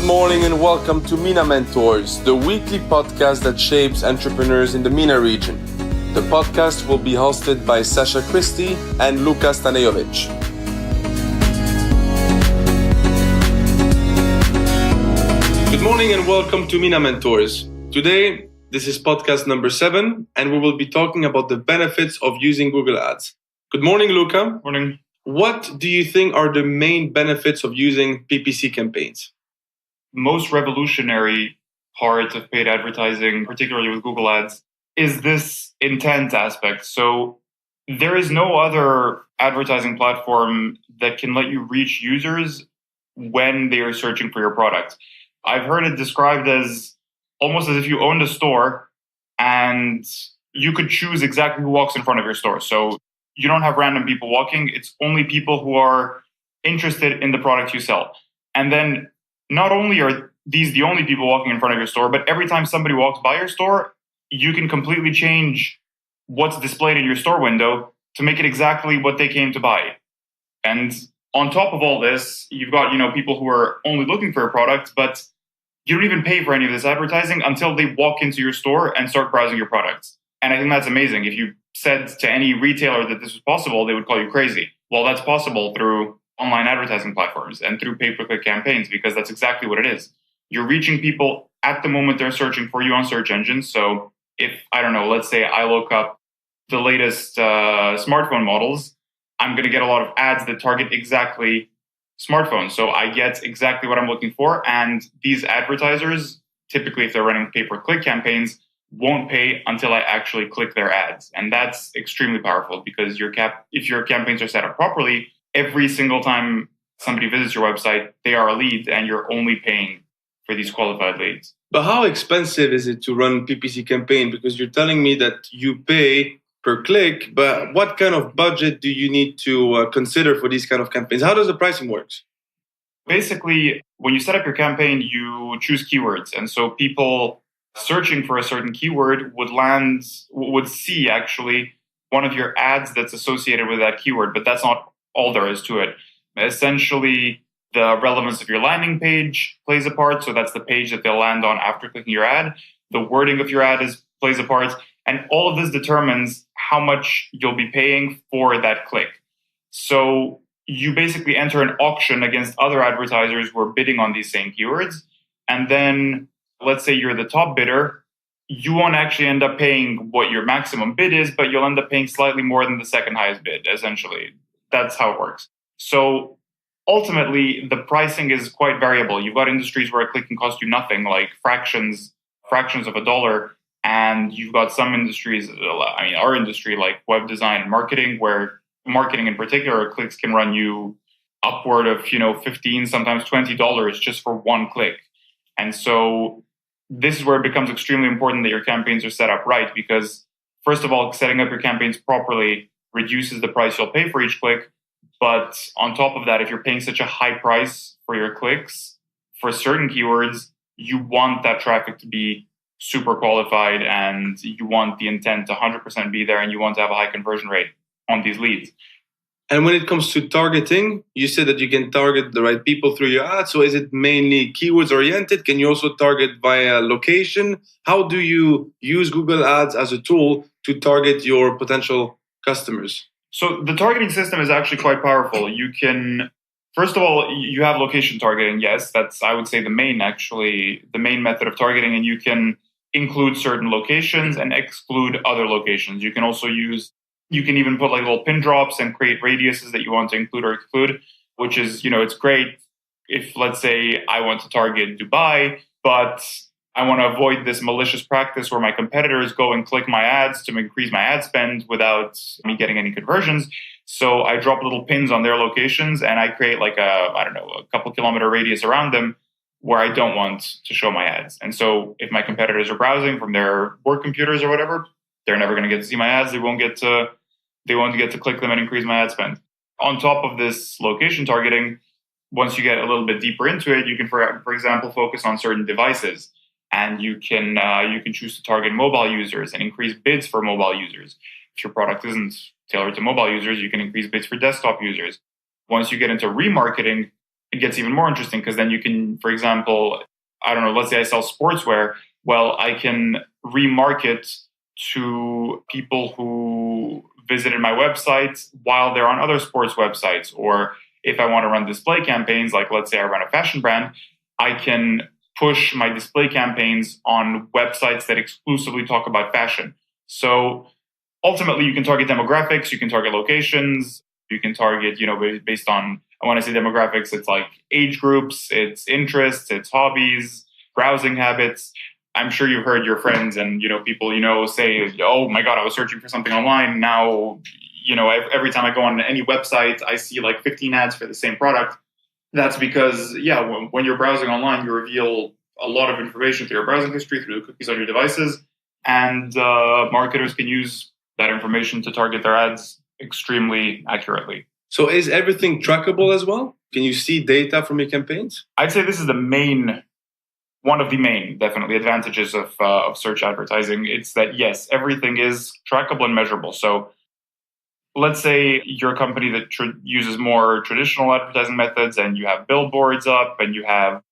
morning and welcome to MENA Mentors, the weekly podcast that shapes entrepreneurs in the MENA region. The podcast will be hosted by Sacha and Luka. Good morning and welcome to MENA Mentors. Today, this is podcast number 7, and we will be talking about the benefits of using Google Ads. Good morning, Luka. Morning. What do you think are the main benefits of using PPC campaigns? Most revolutionary part of paid advertising, particularly with Google Ads, is this intent aspect. So there is no other advertising platform that can let you reach users when they are searching for your product. I've heard it described as almost as if you owned a store and you could choose exactly who walks in front of your store. So you don't have random people walking. It's only people who are interested in the product you sell. And then not only are these the only people walking in front of your store, but every time somebody walks by your store, you can completely change what's displayed in your store window to make it exactly what they came to buy. And on top of all this, you've got, people who are only looking for a product, but you don't even pay for any of this advertising until they walk into your store and start browsing your products. And I think that's amazing. If you said to any retailer that this was possible, they would call you crazy. Well, that's possible through online advertising platforms and through pay-per-click campaigns, because that's exactly what it is. You're reaching people at the moment they're searching for you on search engines. So if, let's say I look up the latest smartphone models, I'm going to get a lot of ads that target exactly smartphones. So I get exactly what I'm looking for. And these advertisers, typically if they're running pay-per-click campaigns, won't pay until I actually click their ads. And that's extremely powerful because if your campaigns are set up properly, every single time somebody visits your website, they are a lead and you're only paying for these qualified leads. But how expensive is it to run PPC campaign? Because you're telling me that you pay per click, but what kind of budget do you need to consider for these kind of campaigns? How does the pricing work? Basically, when you set up your campaign, you choose keywords. And so people searching for a certain keyword would see actually one of your ads that's associated with that keyword, but that's not all there is to it. Essentially, the relevance of your landing page plays a part. So that's the page that they'll land on after clicking your ad. The wording of your ad plays a part. And all of this determines how much you'll be paying for that click. So you basically enter an auction against other advertisers who are bidding on these same keywords. And then let's say you're the top bidder. You won't actually end up paying what your maximum bid is, but you'll end up paying slightly more than the second highest bid, essentially. That's how it works. So ultimately, the pricing is quite variable. You've got industries where a click can cost you nothing, like fractions of a dollar. And you've got some industries, our industry, like web design and marketing, where marketing in particular, clicks can run you upward of, $15, sometimes $20 just for one click. And so this is where it becomes extremely important that your campaigns are set up right, because first of all, setting up your campaigns properly reduces the price you'll pay for each click. But on top of that, if you're paying such a high price for your clicks for certain keywords, you want that traffic to be super qualified and you want the intent to 100% be there and you want to have a high conversion rate on these leads. And when it comes to targeting, you said that you can target the right people through your ads. So is it mainly keywords oriented? Can you also target via location? How do you use Google Ads as a tool to target your potential customers? So the targeting system is actually quite powerful. You can, first of all, you have location targeting. Yes, that's, I would say, the main method of targeting. And you can include certain locations and exclude other locations. You can even put like little pin drops and create radiuses that you want to include or exclude, which is, it's great if, let's say, I want to target Dubai, but I want to avoid this malicious practice where my competitors go and click my ads to increase my ad spend without me getting any conversions. So I drop little pins on their locations and I create like a couple kilometer radius around them where I don't want to show my ads. And so if my competitors are browsing from their work computers or whatever, they're never going to get to see my ads. They won't get to click them and increase my ad spend. On top of this location targeting, once you get a little bit deeper into it, you can, for example, focus on certain devices. And you can choose to target mobile users and increase bids for mobile users. If your product isn't tailored to mobile users, you can increase bids for desktop users. Once you get into remarketing, it gets even more interesting because then you can, for example, I don't know, let's say I sell sportswear. Well, I can remarket to people who visited my website while they're on other sports websites. Or if I want to run display campaigns, like let's say I run a fashion brand, I can push my display campaigns on websites that exclusively talk about fashion. So ultimately, you can target demographics, you can target locations, you can target, based on, when I say demographics, it's like age groups, it's interests, it's hobbies, browsing habits. I'm sure you've heard your friends and, people, say, oh my God, I was searching for something online. Now, every time I go on any website, I see like 15 ads for the same product. That's because, when you're browsing online, you reveal a lot of information through your browsing history, through the cookies on your devices, and marketers can use that information to target their ads extremely accurately. So is everything trackable as well? Can you see data from your campaigns? I'd say this is one of the main, definitely, advantages of search advertising. It's that, yes, everything is trackable and measurable. So let's say you're a company that uses more traditional advertising methods and you have billboards up and you have,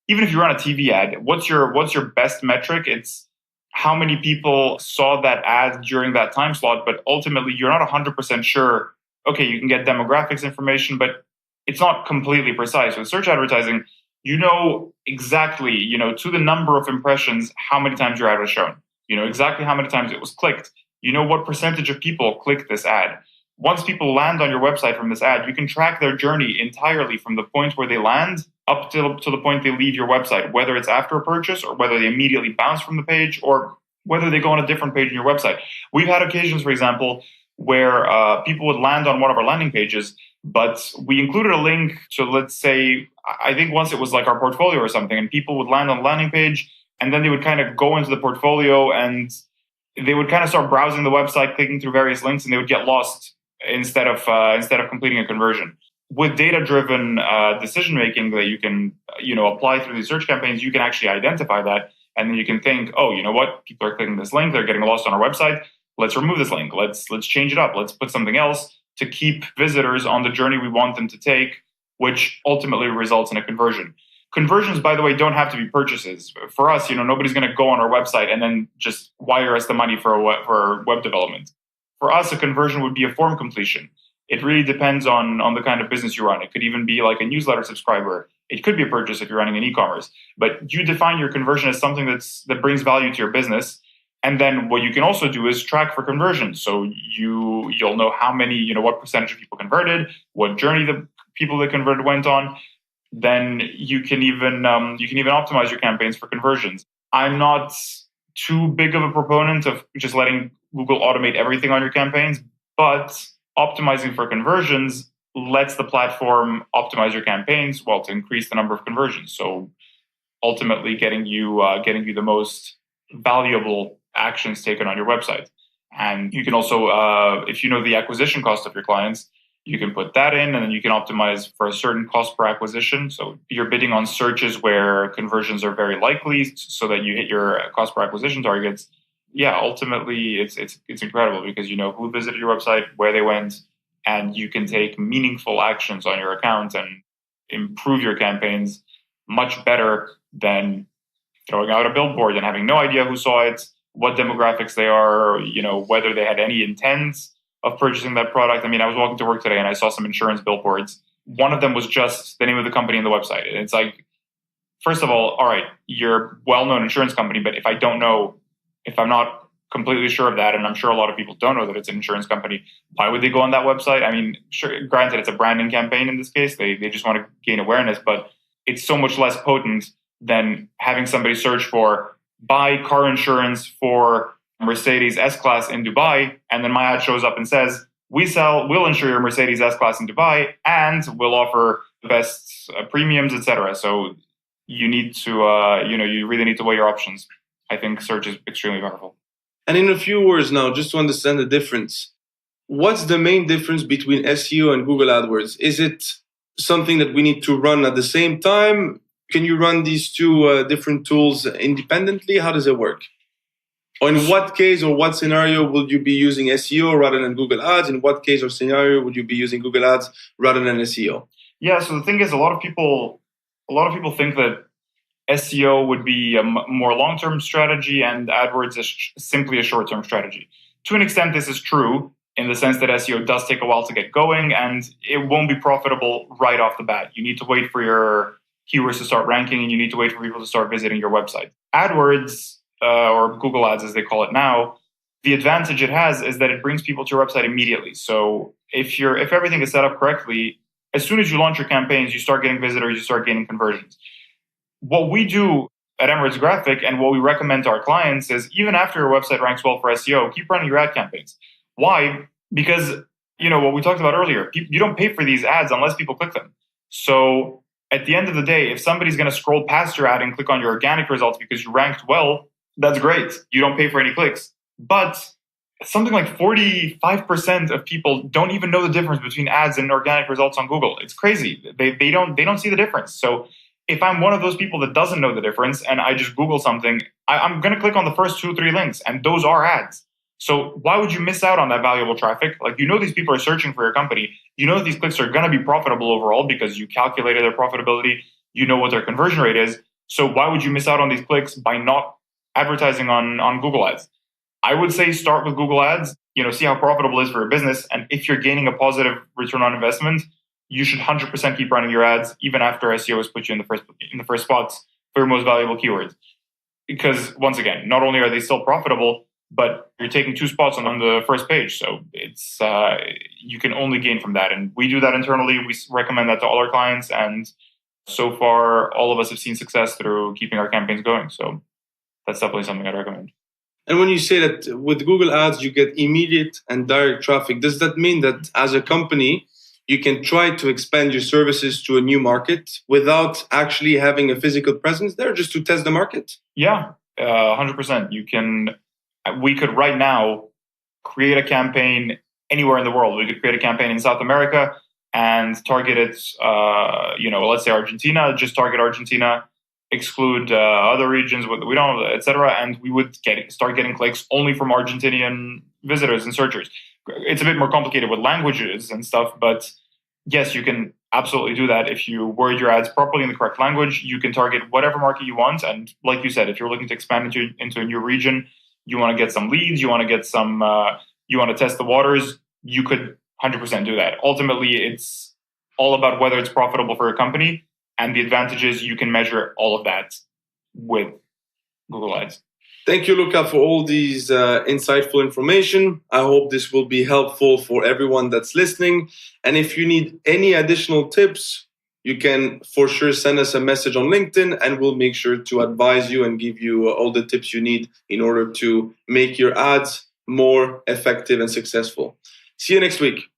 even if you run a TV ad, what's your best metric? It's how many people saw that ad during that time slot, but ultimately you're not 100% sure. Okay, you can get demographics information, but it's not completely precise. With search advertising, you know exactly, to the number of impressions, how many times your ad was shown. You know exactly how many times it was clicked. You know what percentage of people click this ad. Once people land on your website from this ad, you can track their journey entirely from the point where they land up to the point they leave your website, whether it's after a purchase or whether they immediately bounce from the page or whether they go on a different page on your website. We've had occasions, for example, where people would land on one of our landing pages, but we included a link to, let's say, I think once it was like our portfolio or something, and people would land on the landing page and then they would kind of go into the portfolio and they would kind of start browsing the website, clicking through various links, and they would get lost instead of completing a conversion. With data-driven decision making that you can apply through these search campaigns, you can actually identify that, and then you can think, oh, you know what? People are clicking this link, they're getting lost on our website. Let's remove this link. Let's change it up. Let's put something else to keep visitors on the journey we want them to take, which ultimately results in a conversion. Conversions, by the way, don't have to be purchases. For us, nobody's going to go on our website and then just wire us the money for web development. For us, a conversion would be a form completion. It really depends on the kind of business you run. It could even be like a newsletter subscriber. It could be a purchase if you're running an e-commerce. But you define your conversion as something that brings value to your business. And then what you can also do is track for conversions. So you'll know how many, what percentage of people converted, what journey the people that converted went on. Then you can even optimize your campaigns for conversions. I'm not too big of a proponent of just letting Google automate everything on your campaigns, but optimizing for conversions lets the platform optimize your campaigns, to increase the number of conversions. So ultimately getting you the most valuable actions taken on your website. And you can also, if you know the acquisition cost of your clients, you can put that in, and then you can optimize for a certain cost per acquisition. So you're bidding on searches where conversions are very likely so that you hit your cost per acquisition targets. Yeah, ultimately it's incredible because you know who visited your website, where they went, and you can take meaningful actions on your account and improve your campaigns much better than throwing out a billboard and having no idea who saw it, what demographics they are, whether they had any intent of purchasing that product. I mean, I was walking to work today and I saw some insurance billboards. One of them was just the name of the company and the website. And it's like, first of all right, you're a well-known insurance company, but if I'm not completely sure of that, and I'm sure a lot of people don't know that it's an insurance company, why would they go on that website? I mean, sure, granted, it's a branding campaign in this case. They just want to gain awareness, but it's so much less potent than having somebody search for buy car insurance for Mercedes S-Class in Dubai, and then my ad shows up and says, we'll insure your Mercedes S-Class in Dubai, and we'll offer the best premiums, etc. So you need to, you really need to weigh your options. I think search is extremely powerful. And in a few words now, just to understand the difference, what's the main difference between SEO and Google AdWords? Is it something that we need to run at the same time? Can you run these two different tools independently? How does it work? Or in what case or what scenario would you be using SEO rather than Google Ads? In what case or scenario would you be using Google Ads rather than SEO? Yeah. So the thing is, a lot of people think that SEO would be a more long-term strategy and AdWords is simply a short-term strategy. To an extent, this is true in the sense that SEO does take a while to get going and it won't be profitable right off the bat. You need to wait for your keywords to start ranking and you need to wait for people to start visiting your website. AdWords, or Google Ads as they call it now, the advantage it has is that it brings people to your website immediately. So if everything is set up correctly, as soon as you launch your campaigns, you start getting visitors, you start gaining conversions. What we do at Emirates Graphic and what we recommend to our clients is even after your website ranks well for SEO, keep running your ad campaigns. Why? Because, what we talked about earlier, you don't pay for these ads unless people click them. So at the end of the day, if somebody's going to scroll past your ad and click on your organic results because you ranked well, that's great. You don't pay for any clicks. But something like 45% of people don't even know the difference between ads and organic results on Google. It's crazy. They don't see the difference. So if I'm one of those people that doesn't know the difference and I just Google something, I'm going to click on the first 2-3 links and those are ads. So why would you miss out on that valuable traffic? Like, these people are searching for your company. That these clicks are going to be profitable overall because you calculated their profitability. You know what their conversion rate is. So why would you miss out on these clicks by not advertising on Google Ads? I would say start with Google Ads, see how profitable it is for your business. And if you're gaining a positive return on investment, you should 100% keep running your ads even after SEO has put you in the first spots for your most valuable keywords. Because once again, not only are they still profitable, but you're taking 2 spots on the first page. So it's you can only gain from that. And we do that internally. We recommend that to all our clients. And so far, all of us have seen success through keeping our campaigns going. So that's definitely something I'd recommend. And when you say that with Google Ads, you get immediate and direct traffic, does that mean that as a company, you can try to expand your services to a new market without actually having a physical presence there, just to test the market? Yeah, 100%. We could right now create a campaign anywhere in the world. We could create a campaign in South America and target it, let's say Argentina, just target Argentina, exclude other regions we don't, etc. And we would start getting clicks only from Argentinian visitors and searchers. It's a bit more complicated with languages and stuff, but yes, you can absolutely do that. If you word your ads properly in the correct language, you can target whatever market you want. And like you said, if you're looking to expand into a new region, you want to get some leads, you want to get some, you want to test the waters, you could 100% do that. Ultimately, it's all about whether it's profitable for your company. And the advantage is you can measure all of that with Google Ads. Thank you, Luka, for all these insightful information. I hope this will be helpful for everyone that's listening. And if you need any additional tips, you can for sure send us a message on LinkedIn and we'll make sure to advise you and give you all the tips you need in order to make your ads more effective and successful. See you next week.